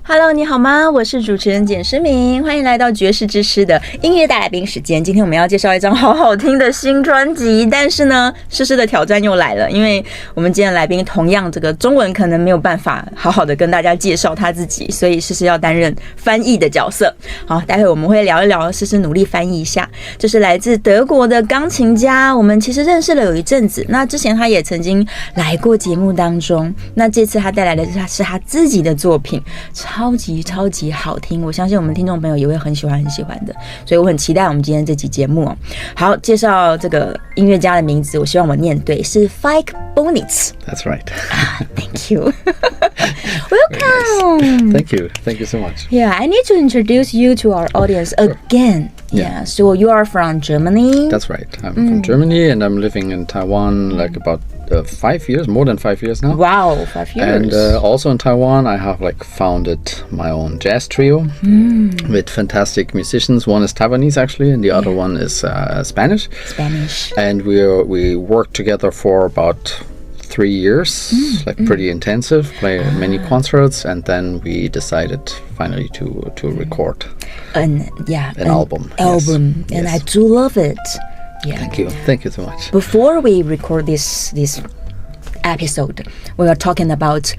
Hello， 你好吗？我是主持人简诗明，欢迎来到爵士之诗的音乐大来宾时间。今天我们要介绍一张好好听的新专辑，但是呢，诗诗的挑战又来了，因为我们今天的来宾同样这个中文可能没有办法好好的跟大家介绍他自己，所以诗诗要担任翻译的角色。好，待会我们会聊一聊，诗诗努力翻译一下。这是来自德国的钢琴家，我们其实认识了有一阵子，那之前他也曾经来过节目当中，那这次他带来的是他自己的作品，超级好听，我相信我们听众朋友也会很喜欢的，所以我很期待我们今天这期节目哦。好，介绍这个音乐家的名字，我希望我念对，是 Falk Bonitz. That's right. Thank you. Welcome. Thank you so much. Yeah, I need to introduce you to our audience again. Yeah, so you are from Germany. That's right. I'm from Germany and I'm living in Taiwan like about 5 years, more than 5 years now. Wow, 5 years. And also in Taiwan, I have like founded my own jazz trio with fantastic musicians. One is Taiwanese actually, and the other one is Spanish. And we worked together for about 3 years, like pretty intensive, play many concerts, and then we decided finally to record an album. Yes. And I do love it. Yeah. Thank you so much. Before we record this episode, we are talking about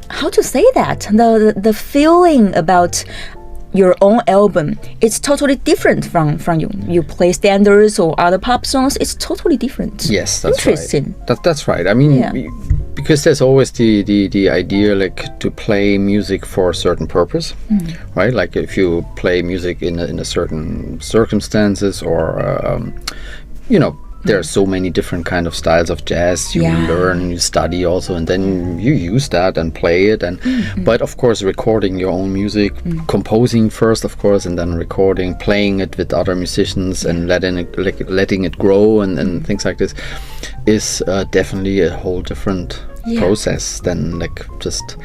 how to say that, the feeling about your own album. It's totally different from you. You play standards or other pop songs. It's totally different. Yes, that's interesting. Right. That's right. I mean, because there's always the idea like to play music for a certain purpose, right? Like if you play music in a certain circumstances or there are so many different kind of styles of jazz you learn, you study also, and then you use that and play it. And but of course, recording your own music, composing first, of course, and then recording, playing it with other musicians, and letting it grow and things like this is definitely a whole different process than like just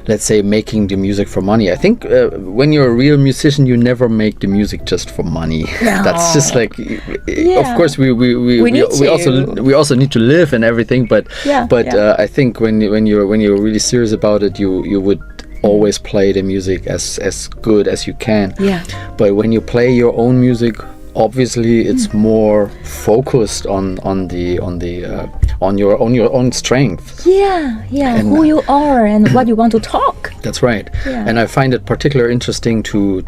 let's say making the music for money. I think when you're a real musician, you never make the music just for money. No. That's just like of course we also need to live and everything, but I think when you're really serious about it, you would always play the music as good as you can. But when you play your own music, obviously it's more focused on your own strength. And who you are and what you want to talk. That's right. And I find it particularly interesting to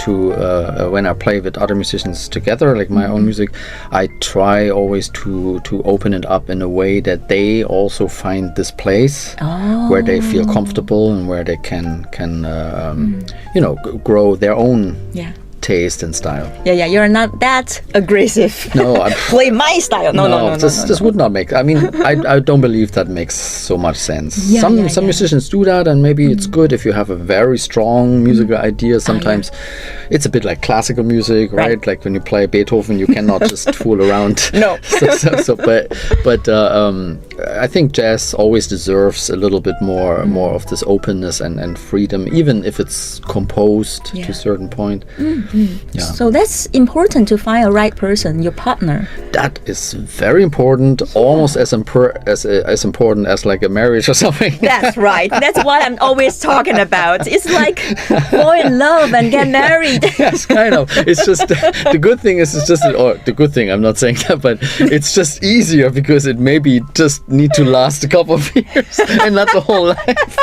when I play with other musicians together, like my own music, I try always to open it up in a way that they also find this place where they feel comfortable and where they can grow their own taste and style. You're not that aggressive. No, I play my style. No. This would not make. I mean, I don't believe that makes so much sense. Some musicians do that, and maybe it's good if you have a very strong musical idea. Sometimes it's a bit like classical music, right? Like when you play Beethoven, you cannot just fool around. No. But I think jazz always deserves a little bit more of this openness and freedom, even if it's composed to a certain point. So that's important to find a right person, your partner. That is very important, almost as important as like a marriage or something. That's right. That's what I'm always talking about. It's like fall in love and get married. Yes, kind of. It's just the good thing is the good thing. I'm not saying that, but it's just easier because it maybe just need to last a couple of years and not the whole life.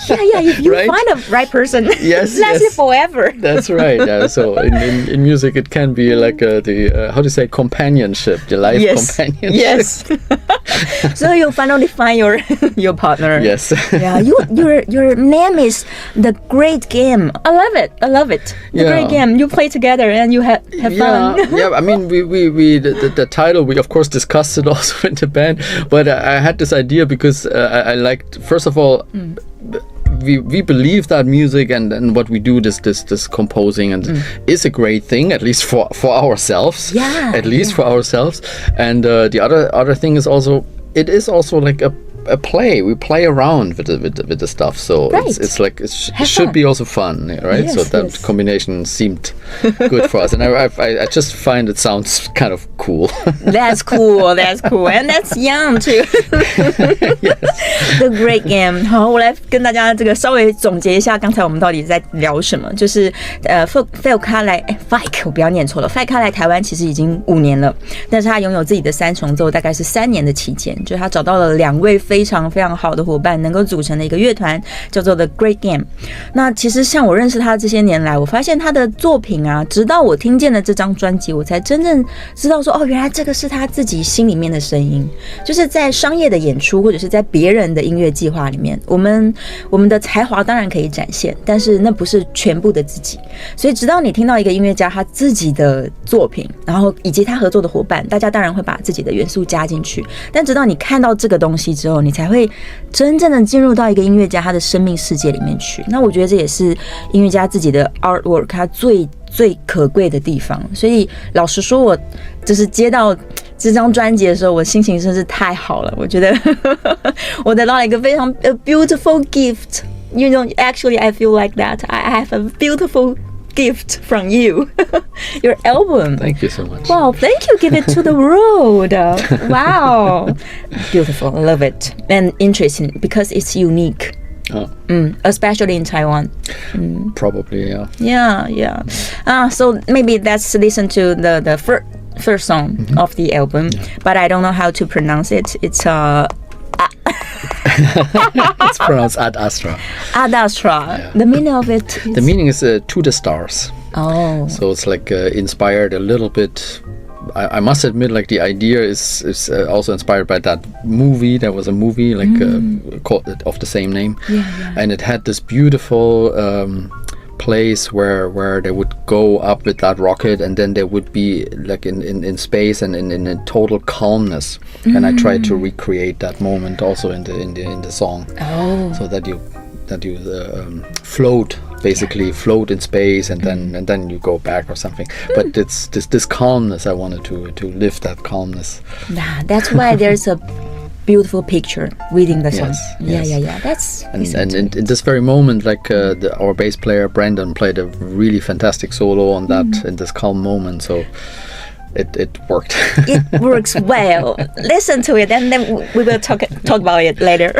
If you find a right person, lasts it forever. That's right. So in music, it can be like how to say companionship, the life companionship. Yes. So you finally find your partner. Yes. Your name is The Great Game. I love it. The Great Game. You play together and you have fun. I mean, we the title, we of course discussed it also in the band, but I had this idea because I liked, first of all, we believe that music and what we do, this composing and is a great thing, at least for ourselves. For ourselves. And the other thing is also, it is also like a a play. We play around with the stuff, so right. it's like it should be also fun, right? Yes, so that combination seemed good for us, and I just find it sounds kind of cool. That's cool, and that's young too. Yes. The Great Game。好，我来跟大家这个稍微总结一下，刚才我们到底在聊什么？就是Falk 他来Falk 我不要念错了，Falk 他来台湾其实已经5年了，但是他拥有自己的3重奏，大概是3年的期间，就是他找到了2位非常非常好的伙伴，能够组成的一个乐团，叫做 The Great Game。那其实像我认识他这些年来，我发现他的作品啊，直到我听见了这张专辑，我才真正知道说，哦，原来这个是他自己心里面的声音。就是在商业的演出或者是在别人的音乐计划里面，我们的才华当然可以展现，但是那不是全部的自己。所以直到你听到一个音乐家他自己的作品，然后以及他合作的伙伴，大家当然会把自己的元素加进去，但直到你看到这个东西之后，你才会真正的进入到一个音乐家他的生命世界里面去。那我觉得这也是音乐家自己的 artwork 他最可贵的地方。所以老实说，我就是接到这张专辑的时候，我心情真是太好了。我觉得我得到了一个非常 beautiful gift. You know, actually, I feel like that. I have a beautiful gift from you. Your album. Thank you so much. Wow, thank you. Give it to the world. Wow. Beautiful. I love it. And interesting because it's unique. Oh. Especially in Taiwan. Probably, yeah. Yeah. So maybe let's listen to the first song of the album, but I don't know how to pronounce it. It's It's pronounced Ad Astra. Ad Astra. Yeah. The meaning of it is... The meaning is to the stars. Oh. So it's like inspired a little bit. I must admit, like the idea is also inspired by that movie. There was a movie called of the same name, and it had this beautiful place where they would go up with that rocket, and then they would be like in space and in a total calmness. And I tried to recreate that moment also in the song, so that you float. Basically float in space and then you go back or something, but it's this calmness. I wanted to lift that calmness. That's why there's a beautiful picture reading the song. Yes. Yeah. That's and in this very moment, like our bass player Brandon played a really fantastic solo on that in this calm moment. So it worked. It works well. Listen to it, and then we will talk about it later.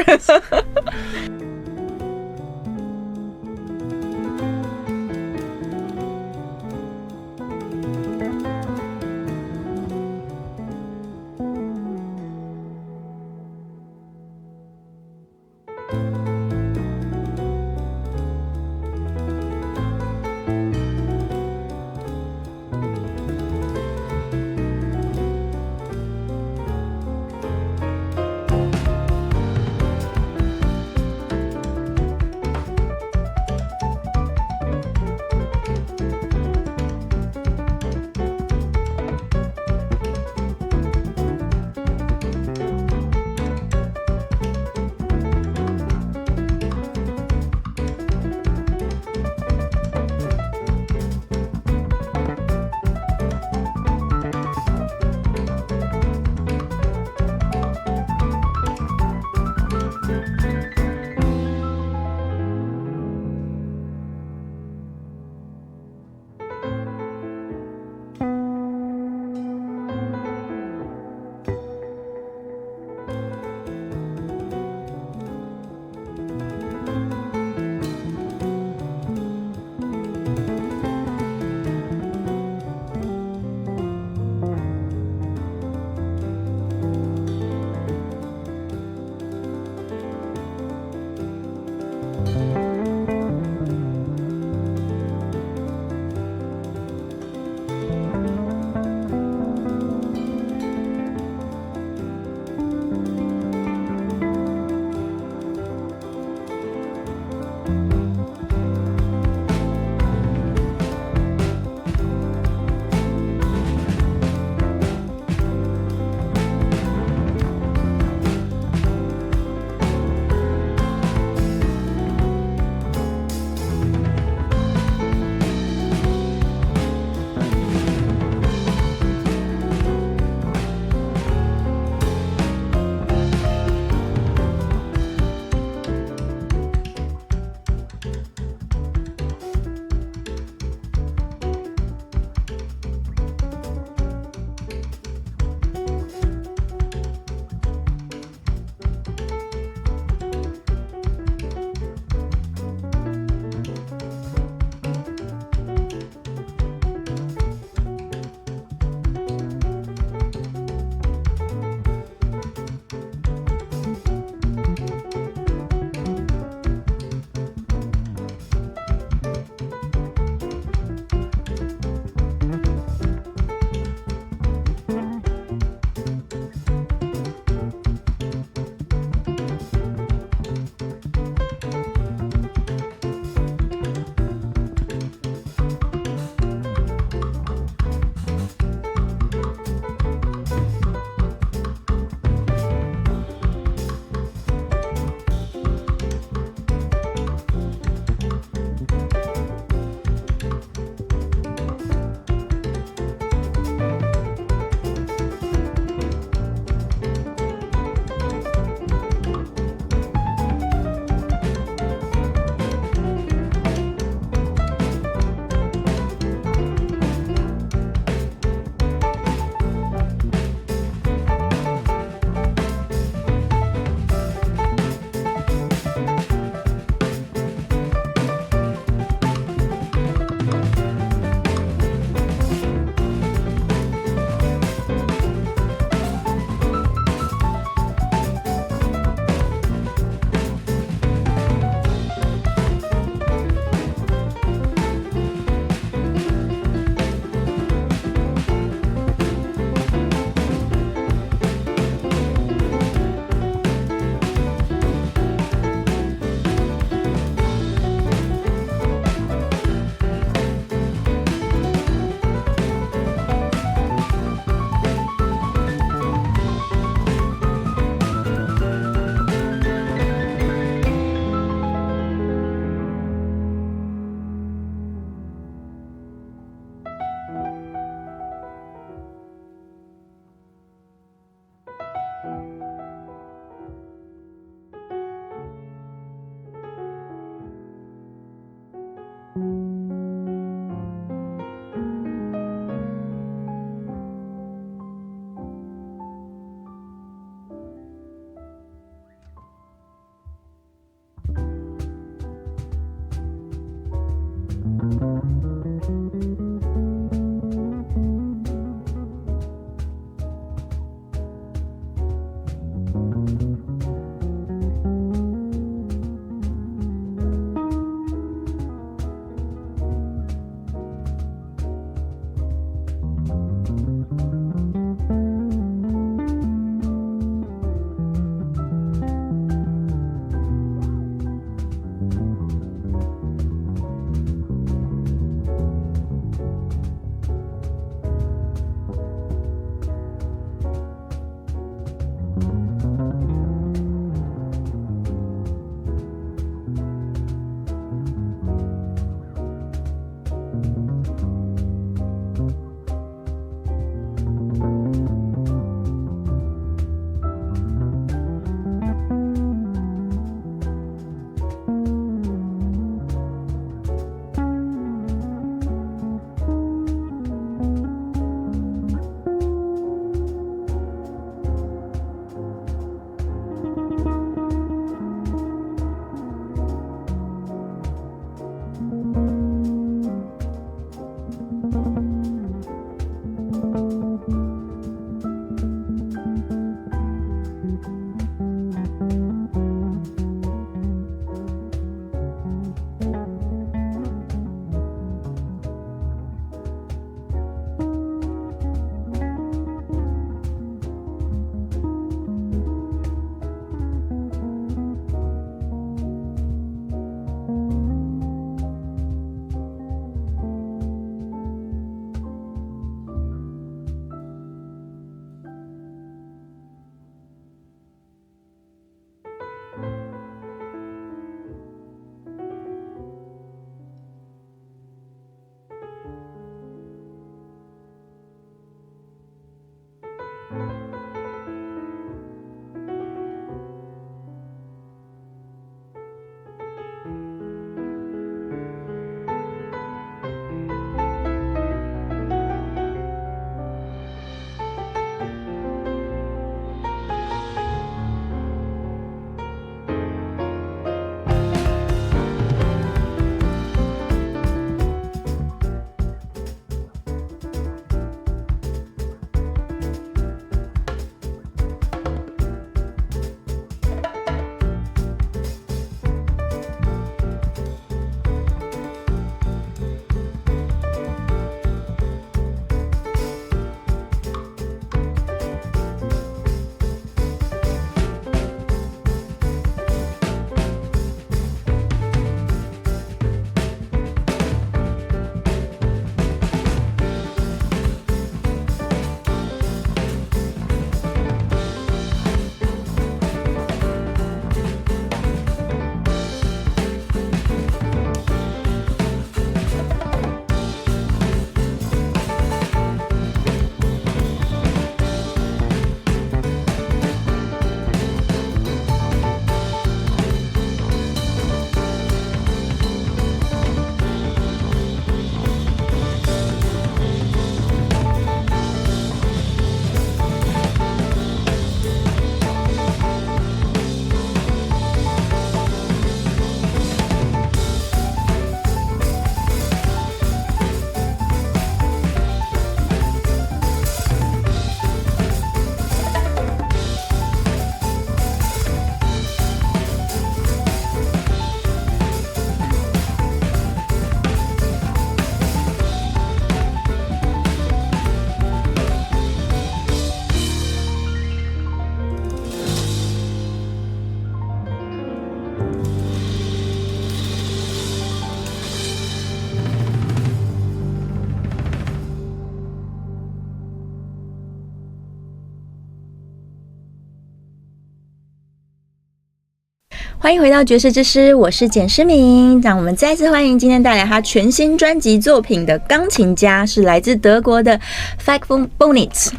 欢迎回到爵士之诗，我是简诗明。让我们再次欢迎今天带来他全新专辑作品的钢琴家，是来自德国的 Falk Bonitz。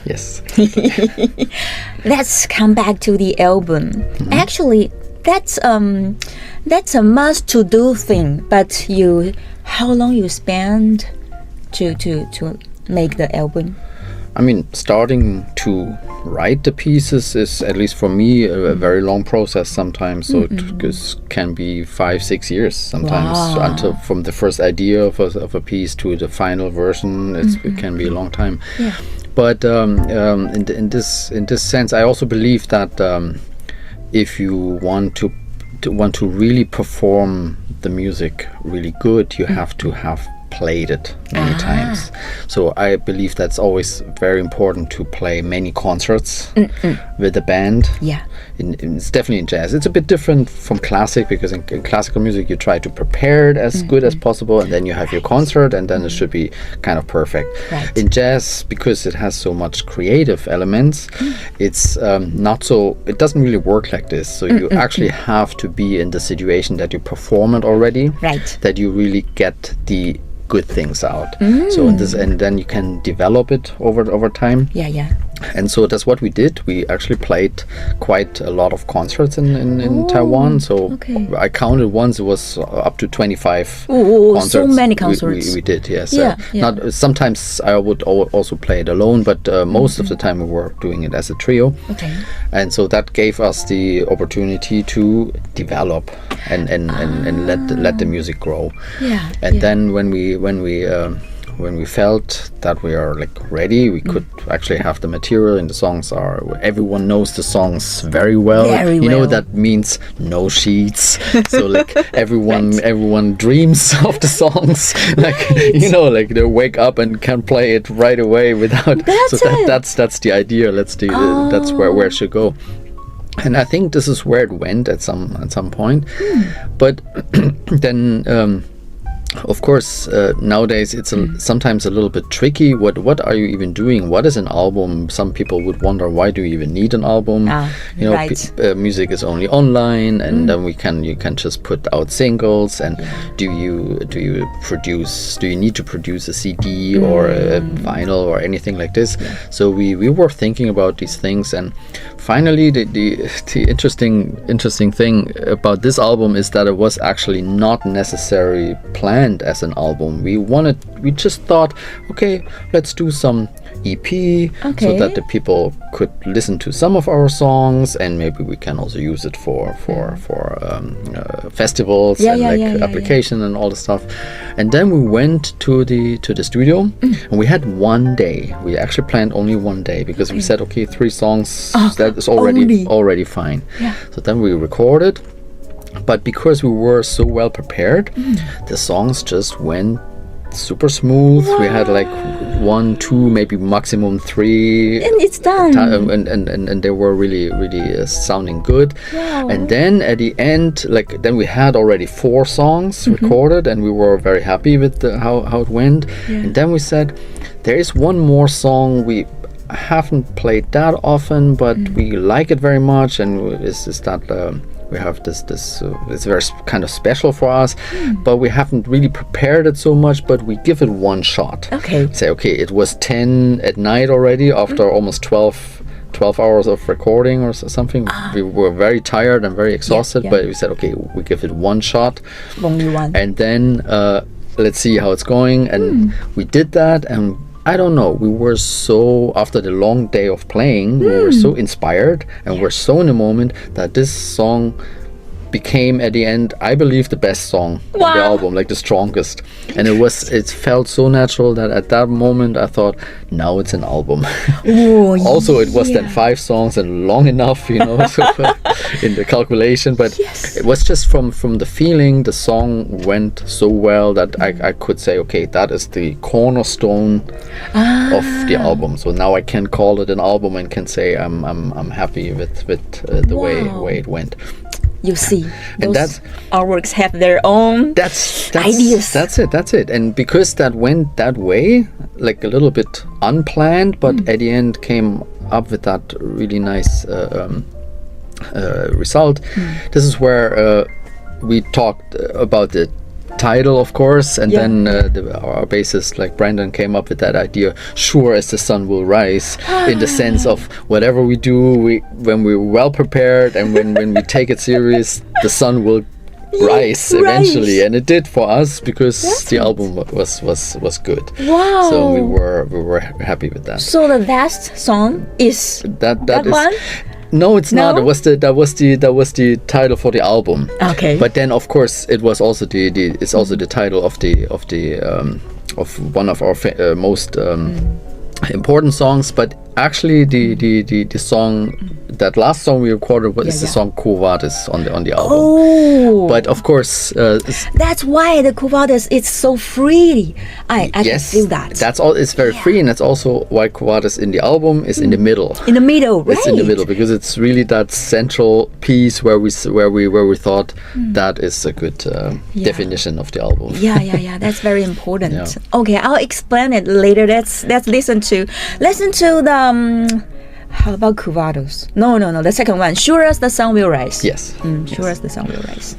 Yes. Let's come back to the album. Actually, that's a must to do thing. But how long you spend to make the album? I mean, starting to write the pieces is, at least for me, a very long process sometimes. So it can be 5-6 years sometimes. Wow. Until from the first idea of a piece to the final version, it can be a long time. Yeah. But in this sense, I also believe that if you want to really perform the music really good, you have to have played it many times. So I believe that's always very important to play many concerts with the band. Yeah. It's definitely in jazz. It's a bit different from classic, because in classical music you try to prepare it as good as possible, and then you have your concert, and then it should be kind of perfect. Right. In jazz, because it has so much creative elements, it's not so, it doesn't really work like this. So you actually have to be in the situation that you perform it already, Right. that you really get the good things out. So and then you can develop it over time. Yeah. And so that's what we did. We actually played quite a lot of concerts in Taiwan. So okay. I counted once, it was up to 25 concerts. So many concerts. We did, yes. Yeah. Not sometimes I would also play it alone, but most of the time we were doing it as a trio. Okay. And so that gave us the opportunity to develop and let the music grow. Yeah. And then when we felt that we are like ready, we could actually have the material, and the songs are, everyone knows the songs very well. You know, that means no sheets. So like everyone dreams of the songs. Like, you know, like they wake up and can play it right away without. That's the idea. That's where it should go. And I think this is where it went at some point. But then of course, nowadays it's sometimes a little bit tricky. What are you even doing? What is an album? Some people would wonder, why do you even need an album? You know, right. Music is only online, and then you can just put out singles. And do you need to produce a CD or a vinyl or anything like this? So we were thinking about these things, and finally the interesting thing about this album is that it was actually not necessarily planned as an album. We just thought, okay, let's do some EP, so that the people could listen to some of our songs, and maybe we can also use it for festivals and application and all the stuff. And then we went to the studio, and we had one day. We actually planned only one day, because we said, okay, 3 songs, that is already fine. So then we recorded. But because we were so well prepared, the songs just went super smooth. We had like 1, 2, maybe maximum 3, and it's done. And they were really sounding good. Wow. And then at the end, then we had already 4 songs recorded, and we were very happy with how it went. And then we said, there is one more song we haven't played that often, but we like it very much, and is that we have this it's very kind of special for us, but we haven't really prepared it so much, but we give it one shot. Okay. Say, okay, it was 10 at night already after almost 12 hours of recording or something. We were very tired and very exhausted, but we said, okay, we give it one shot. Only one. And then let's see how it's going. And we did that, and I don't know, we were so, after the long day of playing, we were so inspired, and we're so in the moment that this song became, at the end, I believe, the best song of the album, like the strongest. And it felt so natural that at that moment I thought, now it's an album. Also, it was then 5 songs and long enough, you know, so in the calculation, but it was just from the feeling. The song went so well that I could say, okay, that is the cornerstone of the album. So now I can call it an album and can say I'm happy with the way it went. You see, and those artworks have their own ideas. That's it. And because that went that way, like a little bit unplanned, but at the end came up with that really nice result. This is where we talked about the title, of course, and then our bassist, like Brandon, came up with that idea, sure as the sun will rise, in the sense of whatever we do, when we're well prepared and when we take it serious, the sun will rise eventually. And it did for us, because the album was good. Wow. So we were happy with that. So the last song is that is, one? No, it's not. That was the title for the album. Okay. But then, of course, it was also it's also the title of of one of our most important songs. But actually, the song, that last song we recorded is the song Quo Vadis on the album. Oh. But of course, that's why the Quo Vadis is so free. I can feel that. That's all. It's very free, and that's also why Quo Vadis in the album is in the middle. In the middle, right? It's in the middle, because it's really that central piece where we thought that is a good definition of the album. Yeah. That's very important. Yeah. Okay, I'll explain it later. Let's listen to the. How about Quo Vadis? No. The second one. Sure as the sun will rise. Yes. Sure as the sun will rise.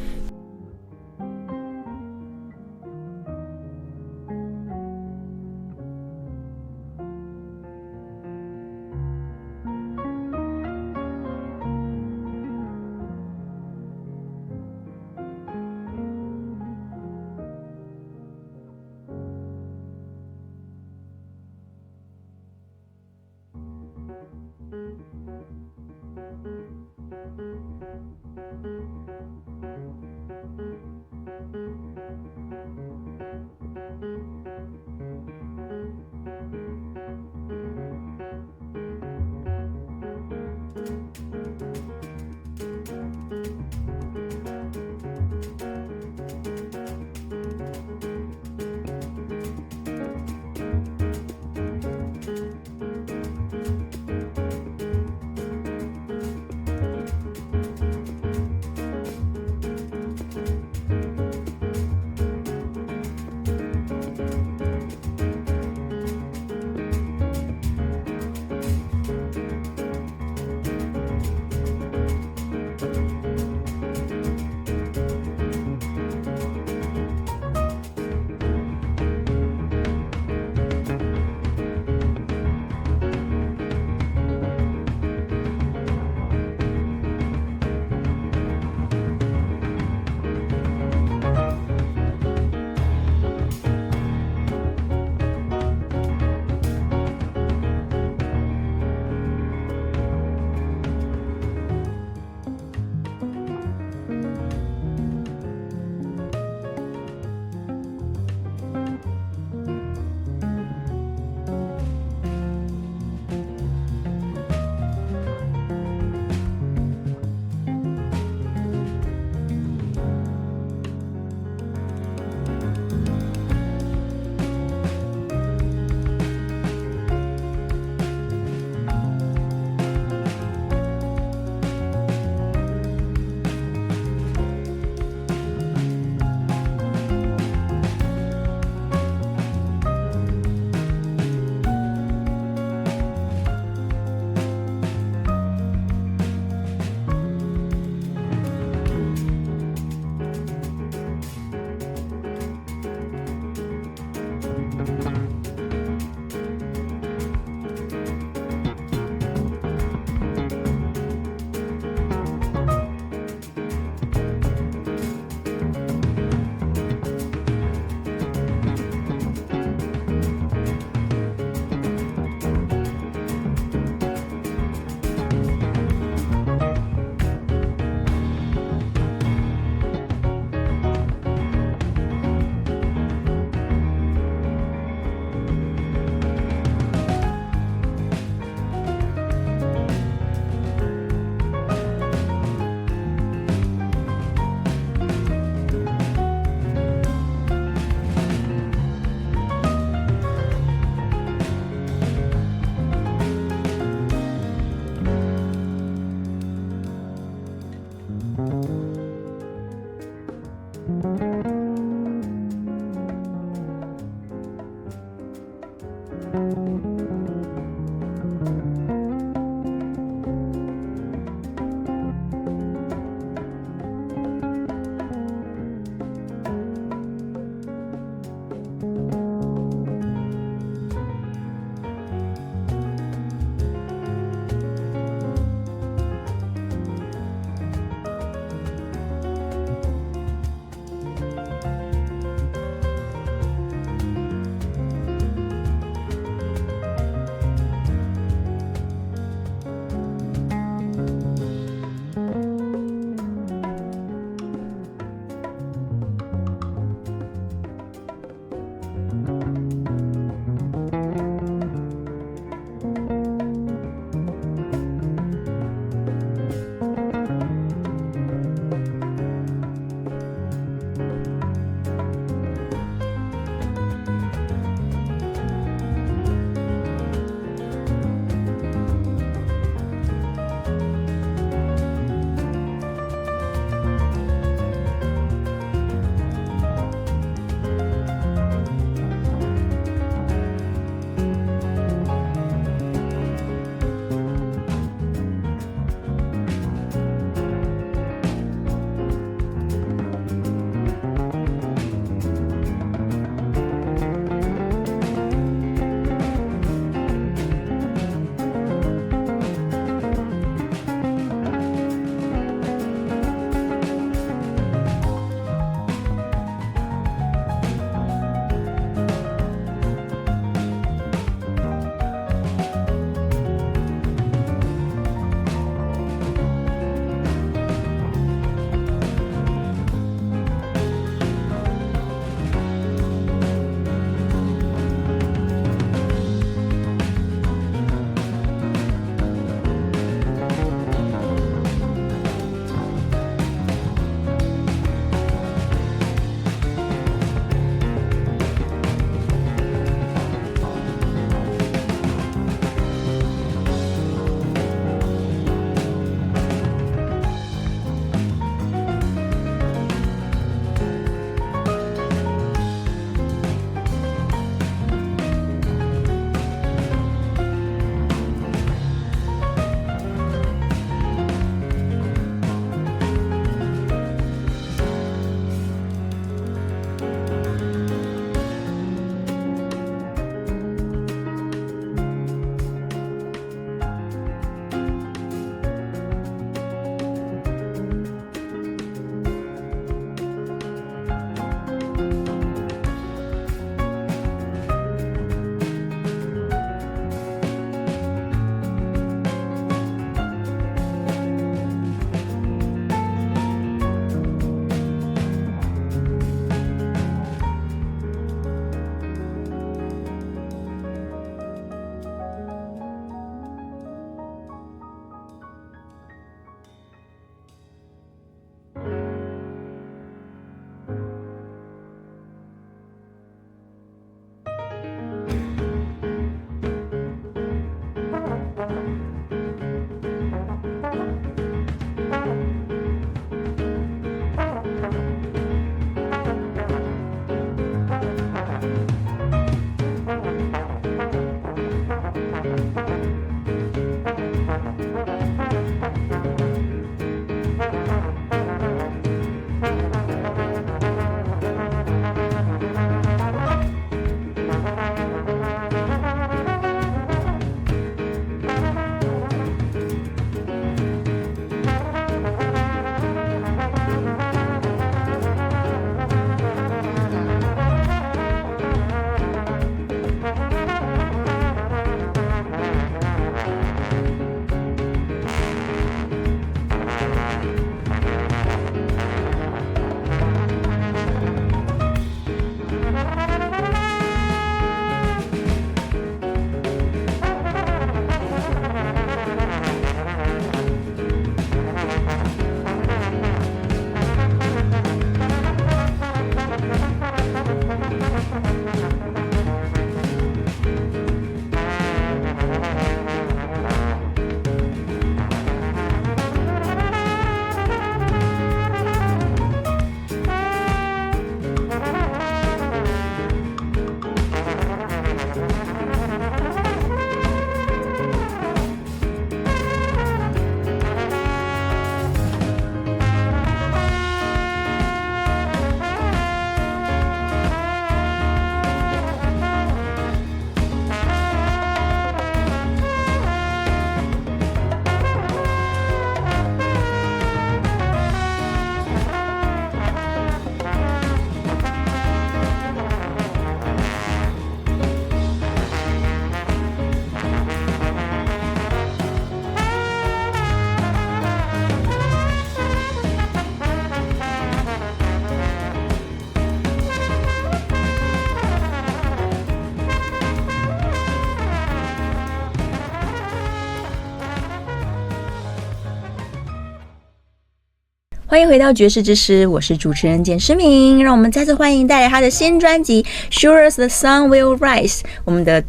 欢迎回到爵士之诗，我是主持人简诗明。让我们再次欢迎带来他的新专辑 Sure as the Sun Will Rise， 我们的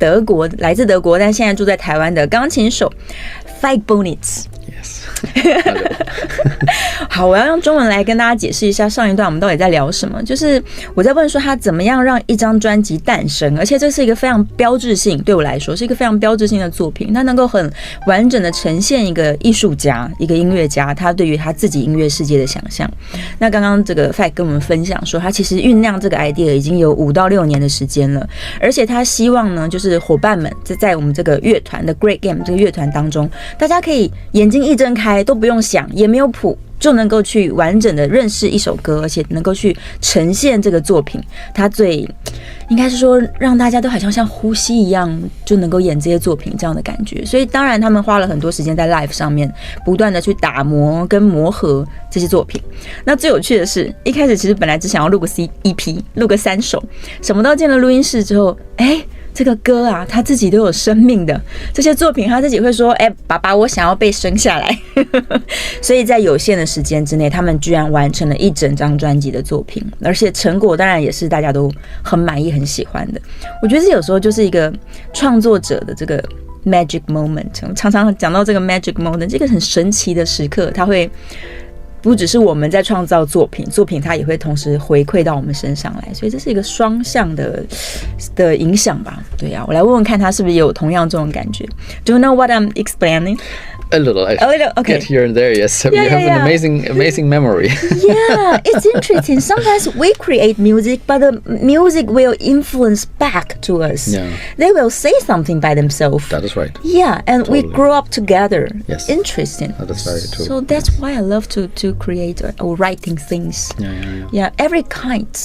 来自德国但现在住在台湾的钢琴手 Falk Bonitz。 好，我要用中文来跟大家解释一下上一段我们到底在聊什么。就是我在问说他怎么样让一张专辑诞生，而且这是一个非常标志性，对我来说是一个非常标志性的作品，它能够很完整的呈现一个艺术家、一个音乐家他对于他自己音乐世界的想象。那刚刚这个 Falk 跟我们分享说，他其实酝酿这个 idea 已经有5到6年的时间了，而且他希望呢，就是伙伴们在我们这个乐团的 Great Game 这个乐团当中，大家可以眼睛一睁开都不用想，也没有谱，就能够去完整的认识一首歌，而且能够去呈现这个作品，它最应该是说让大家都好像呼吸一样就能够演这些作品这样的感觉。所以当然他们花了很多时间在 live 上面不断的去打磨跟磨合这些作品。那最有趣的是，一开始其实本来只想要录个 EP， 录个3首，什么都进了录音室之后，这个歌啊，他自己都有生命的。这些作品他自己会说：“爸爸，我想要被生下来。”所以在有限的时间之内，他们居然完成了一整张专辑的作品，而且成果当然也是大家都很满意、很喜欢的。我觉得这有时候就是一个创作者的这个 magic moment。常常讲到这个 magic moment， 这个很神奇的时刻，它会不只是我们在创造作品，作品它也会同时回馈到我们身上来，所以这是一个双向的影响吧。对啊，我来问问看他是不是也有同样这种感觉。Do you know what I'm explaining? A little. I okay. Get here and there, yes. You have an amazing memory. Yeah, it's interesting. Sometimes we create music, but the music will influence back to us. Yeah. They will say something by themselves. That is right. Yeah, and totally. We grow up together. Yes. Interesting. That is very true. So that's why I love to create or writing things. Yeah, every kind.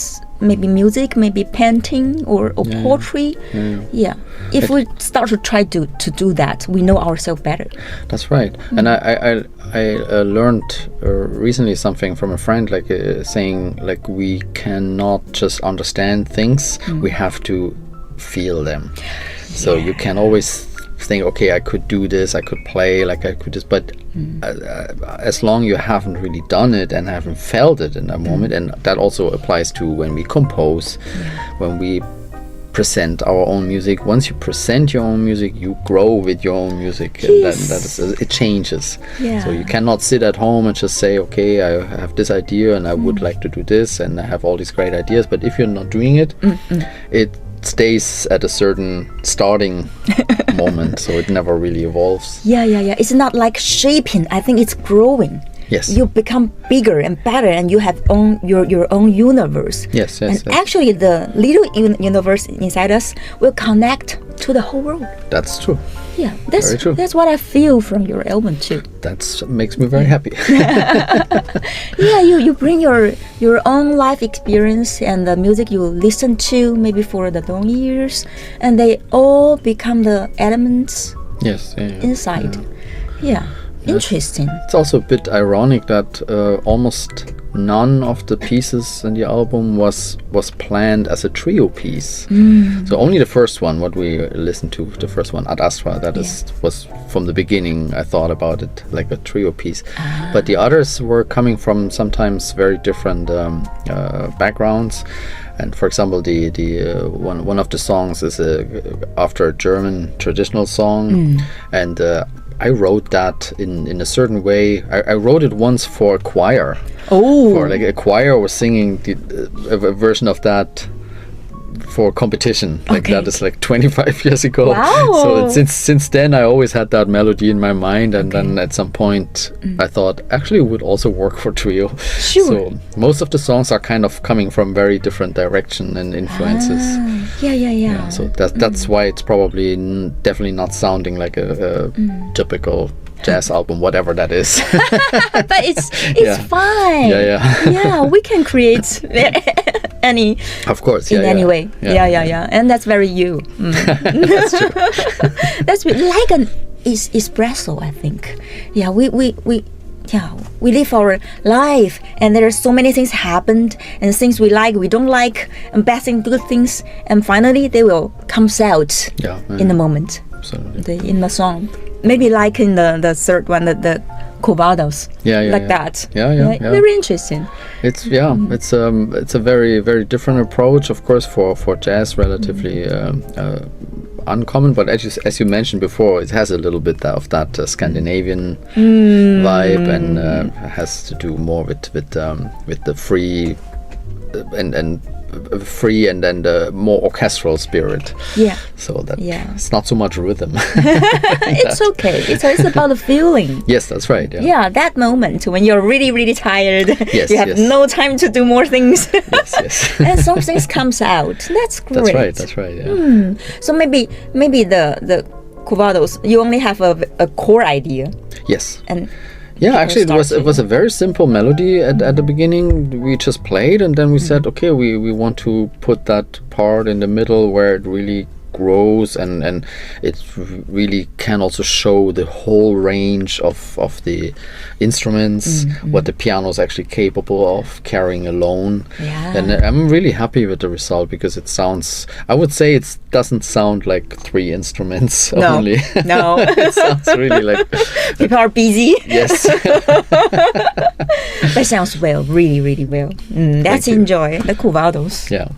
Maybe music, maybe painting or poetry. Yeah. If we start to try to do that, we know ourselves better. That's right. And I learned recently something from a friend, like saying like we cannot just understand things, we have to feel them. So you can always think, okay, I could do this, I could play, like I could just, but as long you haven't really done it and haven't felt it in that moment, and that also applies to when we compose, when we present our own music. Once you present your own music, you grow with your own music, and it changes. So you cannot sit at home and just say, okay, I have this idea and I would like to do this and I have all these great ideas, but if you're not doing it, it stays at a certain starting moment, so it never really evolves. Yeah. It's not like shaping. I think it's growing. Yes. You become bigger and better, and you have your own universe. Yes. Actually, the little universe inside us will connect to the whole world. That's true. Yeah, that's very true. That's what I feel from your album too. That makes me very happy. Yeah, you bring your own life experience and the music you listen to maybe for the long years, and they all become the elements. Yes. Inside. Yeah. Interesting. It's also a bit ironic that almost none of the pieces in the album was planned as a trio piece. So only the first one, what we listened to, the first one, Ad Astra, was from the beginning. I thought about it like a trio piece, but the others were coming from sometimes very different backgrounds. And for example, the one of the songs is after a German traditional song, and I wrote that in a certain way. I wrote it once for a choir. For like a choir was singing a version of that for competition. Like that is like 25 years ago. Wow. So since then I always had that melody in my mind, and then at some point I thought actually it would also work for trio. Sure. So most of the songs are kind of coming from very different direction and influences. Yeah. So that's why it's probably definitely not sounding like a typical jazz album, whatever that is. But it's fine. Yeah, we can create any, of course, in any way. Yeah, and that's very you. That's true. That's like an espresso, I think. Yeah, we live our life, and there are so many things happened, and things we like, we don't like, and bad things, good things, and finally they will come out in the moment. Absolutely. In the song. Maybe like in the third one, the Cubados. Like that. Yeah. Very interesting. It's a very, very different approach, of course, for jazz, relatively uncommon, but as you mentioned before, it has a little bit of that Scandinavian vibe, and has to do more with the free and free and then the more orchestral spirit. Yeah. So that it's not so much rhythm. It's okay. It's about the feeling. Yes, that's right. Yeah, that moment when you're really, really tired. Yes, you have no time to do more things. Yes. And some things comes out. That's great. That's right. Yeah. So maybe the Cubados, you only have a core idea. Yes. And yeah, actually, it was a very simple melody at the beginning. We just played, and then we said, okay, we want to put that part in the middle where it really grows, and it really can also show the whole range of the instruments, what the piano is actually capable of carrying alone. Yeah. And I'm really happy with the result, because it sounds, I would say it doesn't sound like 3 instruments only. No. It sounds really like people are busy. Yes. That sounds well, really, really well. Let's enjoy the Cubados. Yeah.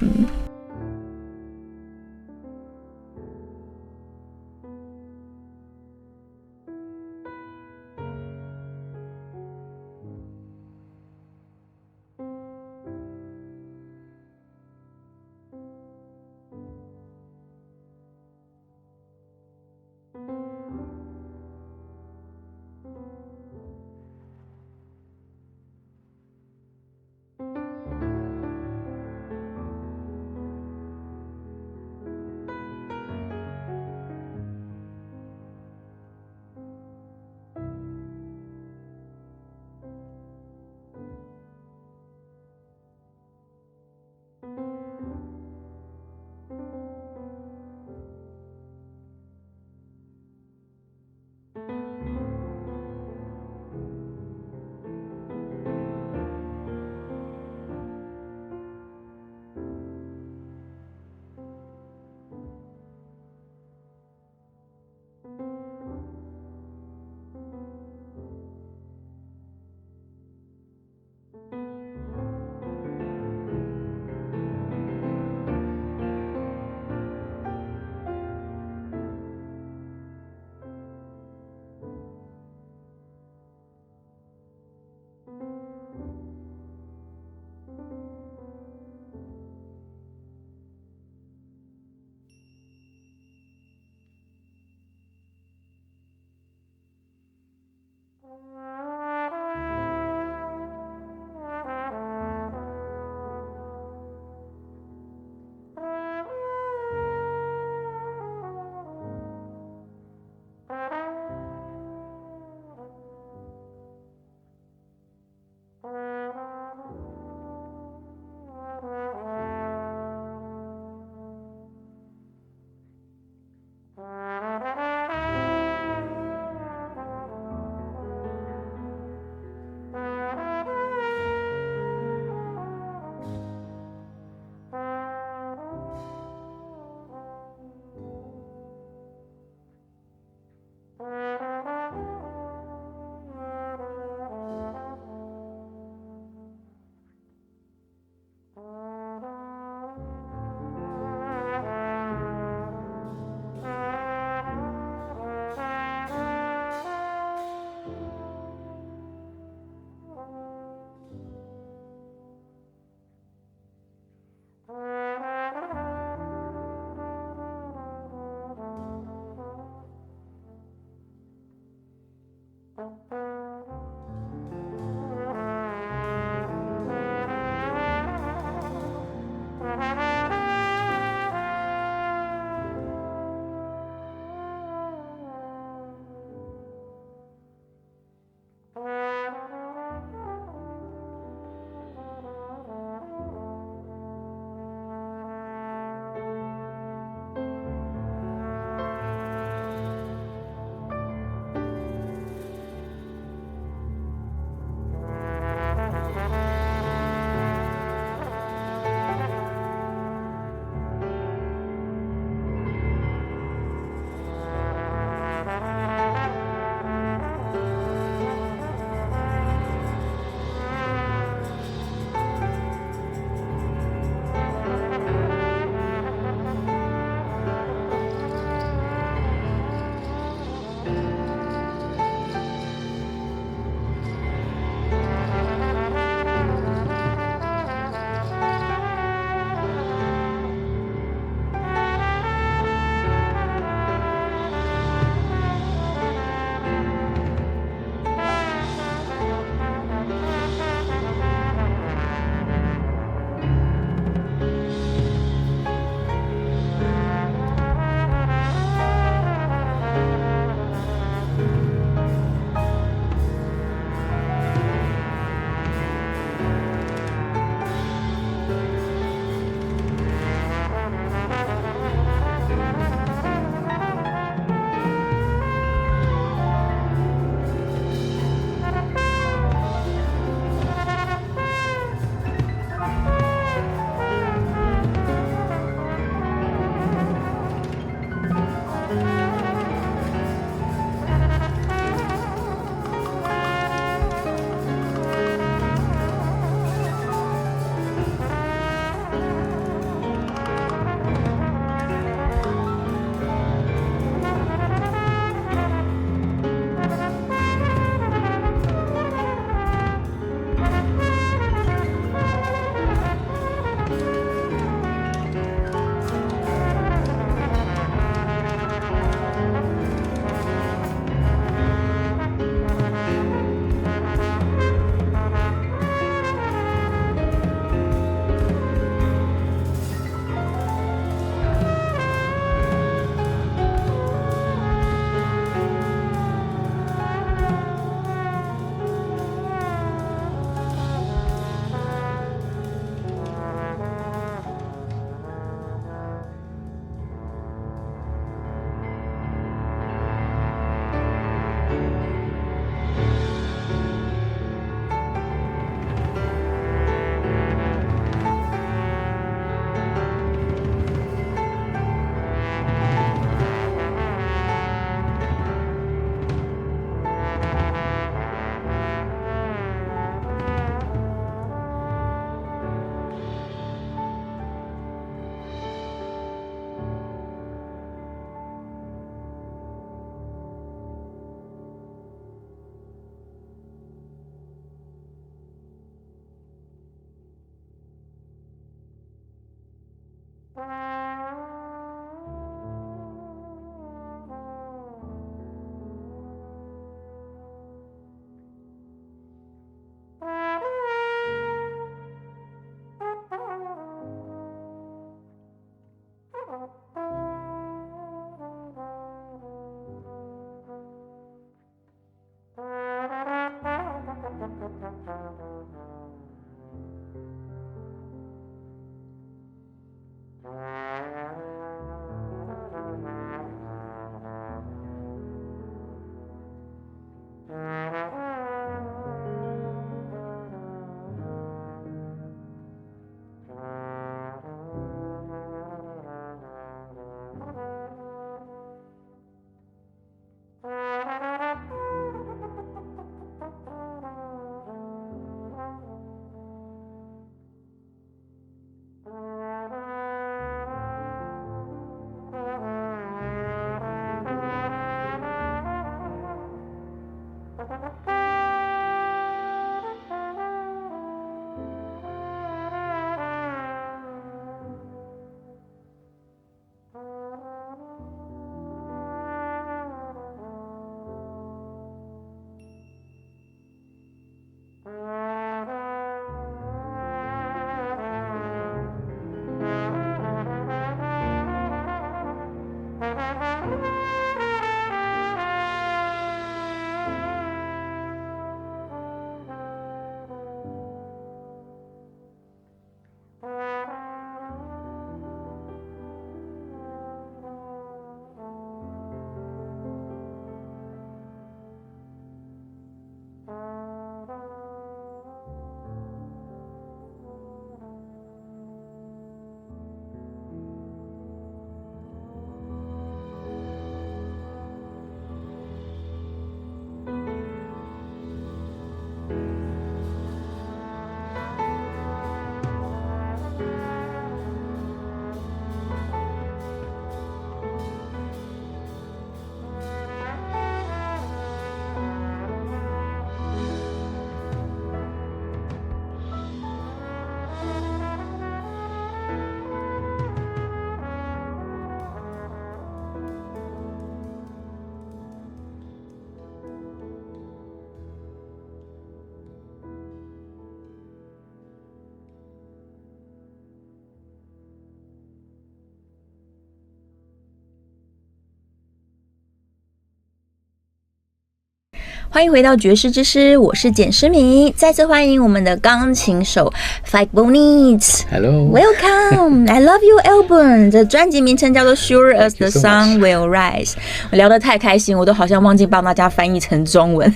欢迎回到爵士之诗，我是简诗明，再次欢迎我们的钢琴手 Falk Bonitz。 Hello, welcome. I love your album. 这专辑名称叫做 Sure as the sun will rise。 我聊得太开心，我都好像忘记帮大家翻译成中文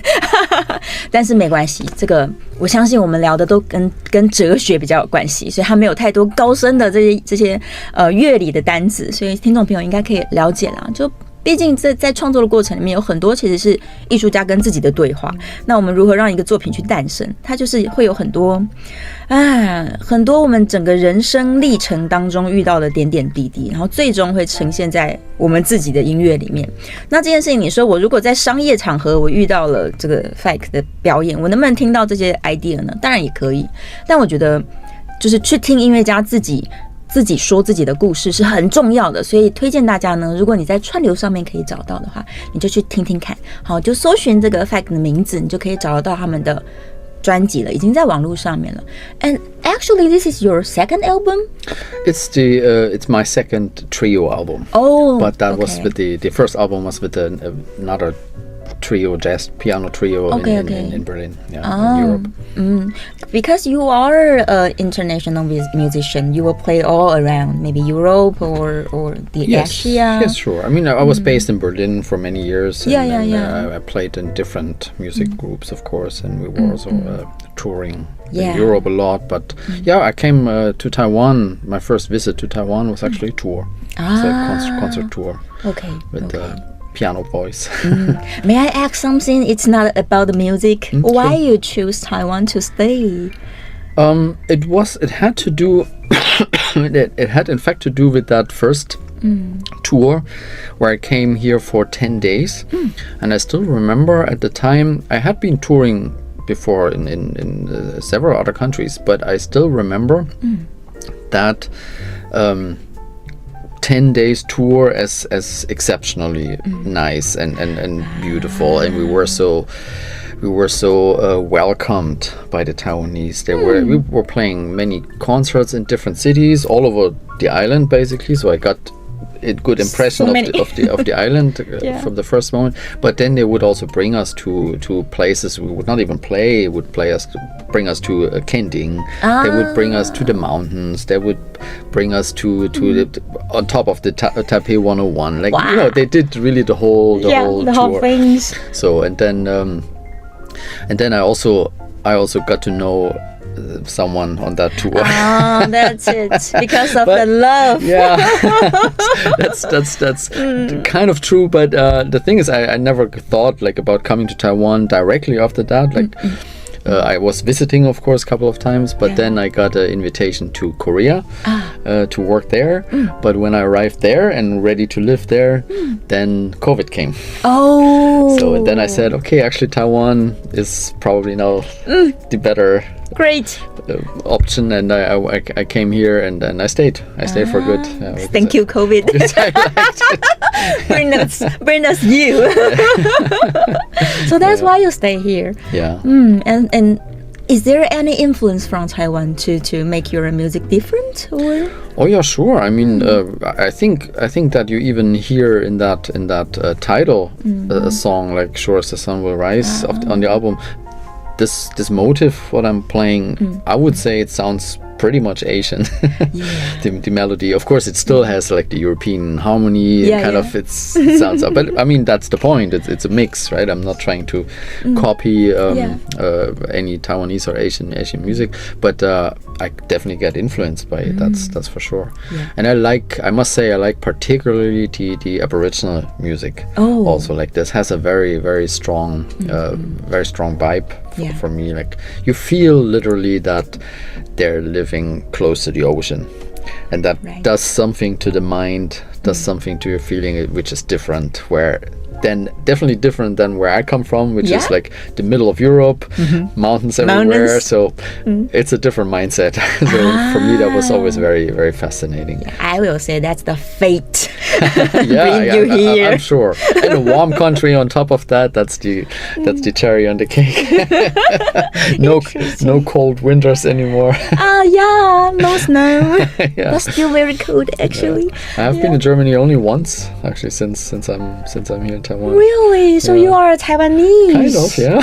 但是没关系，这个我相信我们聊的都跟哲学比较有关系，所以它没有太多高深的这些乐理的单字，所以听众朋友应该可以了解啦。就毕竟在创作的过程里面，有很多其实是艺术家跟自己的对话。那我们如何让一个作品去诞生？它就是会有很多我们整个人生历程当中遇到的点点滴滴，然后最终会呈现在我们自己的音乐里面。那这件事情，你说我如果在商业场合我遇到了这个 Falk 的表演，我能不能听到这些 idea 呢？当然也可以，但我觉得就是去听音乐家自己说自己的故事是很重要的，所以推荐大家呢，如果你在串流上面可以找到的话，你就去听听看。好，就搜寻这个 Falk 的名字，你就可以找得到他们的专辑了，已经在网络上面了。And actually, this is your second album? It's my second trio album. Oh, but that okay. was with the first album was with another trio, jazz piano trio in Berlin, in Europe. Because you are an international musician, you will play all around, maybe Europe or the Asia. Yes, sure. I mean, I was based in Berlin for many years. And I played in different music groups, of course, and we were also touring in Europe a lot. But I came to Taiwan. My first visit to Taiwan was actually a tour. It's a concert tour. Okay. With piano voice. May I ask something? It's not about the music. Why you choose Taiwan to stay? It had to do. It had in fact to do with that first tour, where I came here for 10 days, and I still remember at the time I had been touring before in several other countries, but I still remember that 10 days tour as exceptionally nice and beautiful, and we were so welcomed by the Taiwanese. We were playing many concerts in different cities all over the island, basically. So I got a good impression of the island from the first moment. But then they would also bring us to places we would not even play. Would bring us to Kending. They would bring us to the mountains. They would bring us to the on top of the Taipei 101. Like they did really the whole tour. Things. So and then I also got to know someone on that tour. That's it. Because of the love. Yeah, that's kind of true. But the thing is, I never thought about coming to Taiwan directly after that. I was visiting, of course, a couple of times, but then I got an invitation to Korea to work there. But when I arrived there and ready to live there, then COVID came. Oh. So and then I said, okay, actually Taiwan is probably now the better option, and I came here and I stayed for good. Thank you, COVID. bring us you. So that's why you stay here. Yeah. And is there any influence from Taiwan to make your music different, or? Oh yeah, sure. I mean, I think that you even hear in that title a song like "Sure as the Sun Will Rise" on the album. This motive, what I'm playing, I would say it sounds pretty much Asian. The melody, of course, it still has the European harmony. It sounds up, but I mean that's the point. It's a mix, right? I'm not trying to copy any Taiwanese or Asian music, but I definitely get influenced by it. That's for sure. And I must say I like particularly the Aboriginal music. Also, this has a very, very strong vibe for me. You feel literally that they're living close to the ocean, and that does something to the mind, does something to your feeling, which is different, definitely different than where I come from, which is the middle of Europe, mountains everywhere. So it's a different mindset. So for me that was always very, very fascinating. I will say that's the fate. You here. I'm sure. And a warm country on top of that, that's the cherry on the cake. No cold winters anymore. No snow. But still very cold actually. I have been in Germany only once, actually, since I'm here in Taiwan. Really? So you are a Taiwanese? Kind of, yeah.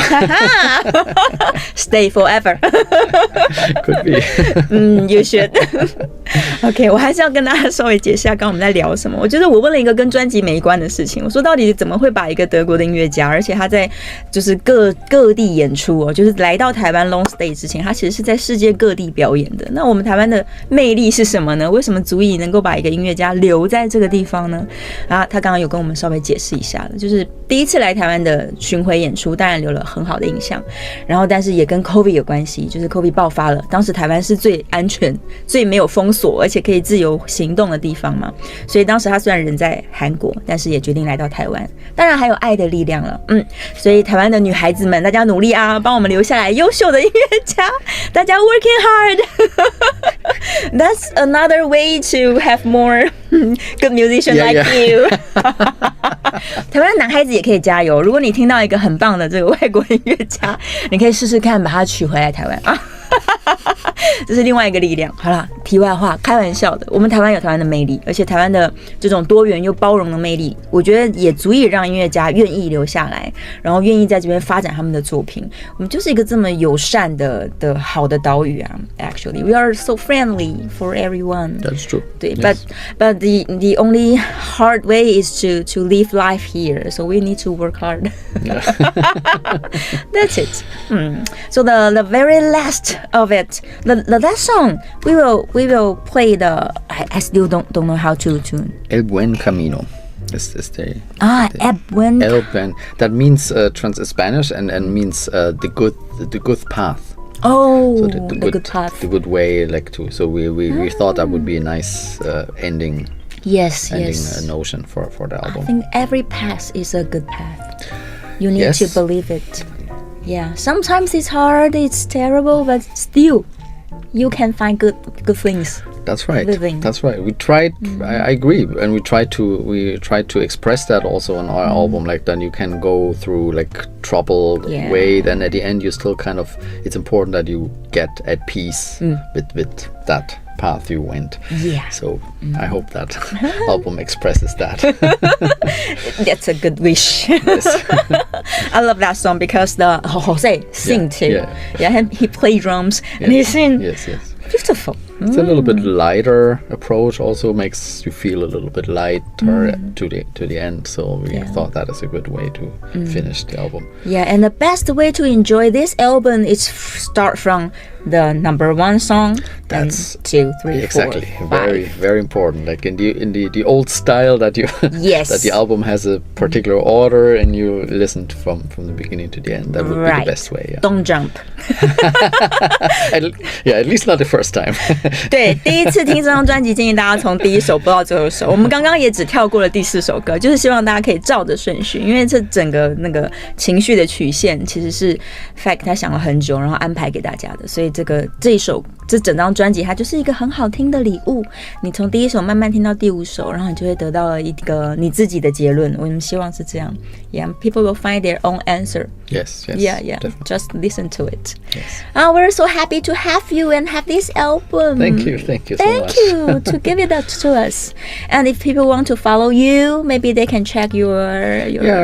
Stay forever. Could be. You should. OK， 我还是要跟大家稍微解释一下，刚刚我们在聊什么。我觉得我问了一个跟专辑没关的事情，我说到底怎么会把一个德国的音乐家，而且他在就是各地演出哦，就是来到台湾 long stay 之前，他其实是在世界各地表演的。那我们台湾的魅力是什么呢？为什么足以能够把一个音乐家留在这个地方呢？啊，他刚刚有跟我们稍微解释一下了，就是第一次来台湾的巡回演出，当然留了很好的印象，然后但是也跟 COVID 有关系，就是 COVID 爆发了，当时台湾是最安全、最没有封锁，而且可以自由行动的地方嘛，所以当时他虽然人在韩国，但是也决定来到台湾，当然还有爱的力量了，所以台湾的女孩子们，大家努力啊，帮我们留下来优秀的音乐家，大家 working hard ，That's another way to have more good musician like you 台湾的男孩子也可以加油，如果你听到一个很棒的这个外国音乐家，你可以试试看把他娶回来台湾啊这是另外一个力量。好了，题外话，开玩笑的，我们台湾有台湾的魅力，而且台湾的这种多元又包容的魅力，我觉得也足以让音乐家愿意留下来，然后愿意在这边发展他们的作品。我们就是一个这么友善的好的岛屿啊。Actually, we are so friendly for everyone. That's true. 对， but the only hard way is to live life here. So we need to work hard. That's it. So the very last of it, the last song we will play the I still don't know how to tune. El Buen Camino. Is the El Buen. El Buen. That means Spanish and means the good path. Oh, So the good path. The good way, like to. So we thought that would be a nice ending. Yes. Notion for the album. I think every path is a good path. You need to believe it. Yeah. Sometimes it's hard, it's terrible, but still, you can find good things. That's right. Living. That's right. We tried. I agree, and we tried to express that also on our album. Like then you can go through like troubled way. Then at the end, you still kind of. It's important that you get at peace with that path you went. Yeah. So I hope that album expresses that. That's a good wish. Yes. I love that song because the Jose sing too. Yeah, he play drums and he sing. Yes. Beautiful. It's a little bit lighter approach. Also makes you feel a little bit lighter to the end. So we thought that is a good way to finish the album. Yeah, and the best way to enjoy this album is start from the number one song. That's 2, 3, exactly 4, 5. very important. Like in the old style that you that the album has a particular order and you listened from the beginning to the end. That would be the best way. Yeah. Don't jump. At least not the first time. 对，第一次听这张专辑，建议大家从第一首播到最后一首。我们刚刚也只跳过了第4首歌，就是希望大家可以照着顺序，因为这整个那个情绪的曲线其实是 Falk 他想了很久，然后安排给大家的。所以这整张专辑它就是一个很好听的礼物。你从第一首慢慢听到第5首，然后你就会得到了一个你自己的结论。我们希望是这样。Yeah, people will find their own answer. Yes. Yeah. Definitely. Just listen to it. Yes. We're so happy to have you and have this album. Thank you so much. Thank you to give it to us. And if people want to follow you, maybe they can check your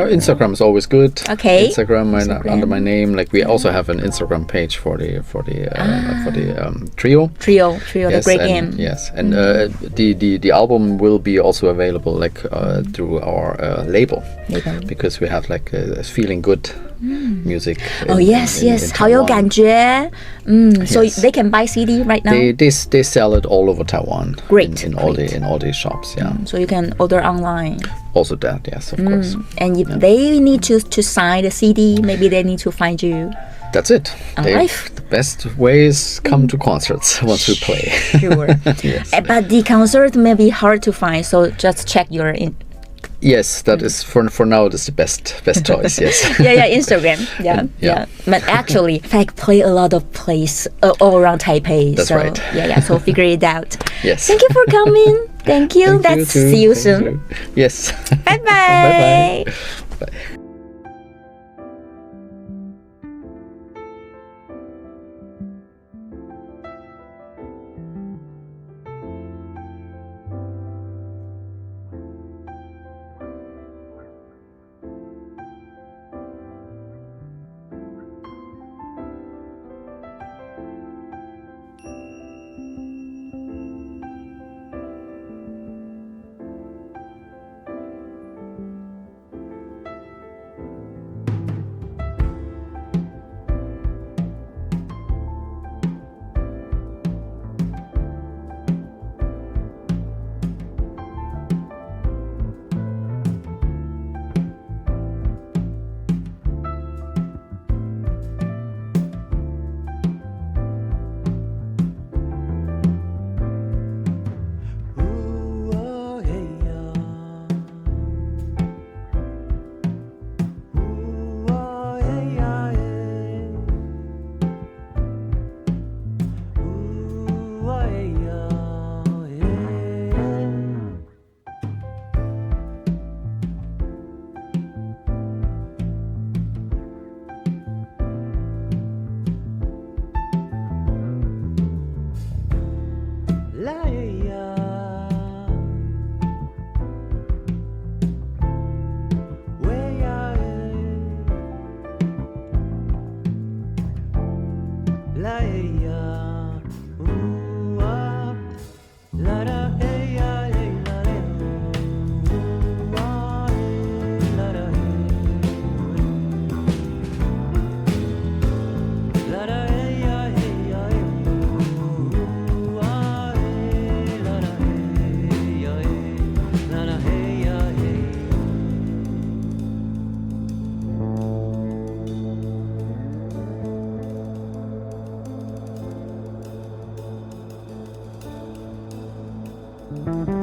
Instagram is always good. Okay. Instagram under my name. Like we also have an Instagram page for the trio. Trio, the great game. Yes, and the album will be also available like through our label because we have like a feeling good music. Oh yes, in 好有感觉。So they can buy CD right now. They sell it all over Taiwan. Great. In all the shops. Yeah. So you can order online. Also that, yes, of course. And if they need to sign the CD, maybe they need to find you. That's it. The best way is come to concerts once we play. Sure. Yes. But the concert may be hard to find, so just check your Yes, that is for now. That's the best choice. Yes. Yeah, Instagram. Yeah. But actually, Falk play a lot of places all around Taipei. That's right. Yeah. So figure it out. Yes. Thank you for coming. Thank you. See you soon. You. Yes. Bye bye. Bye. Thank you.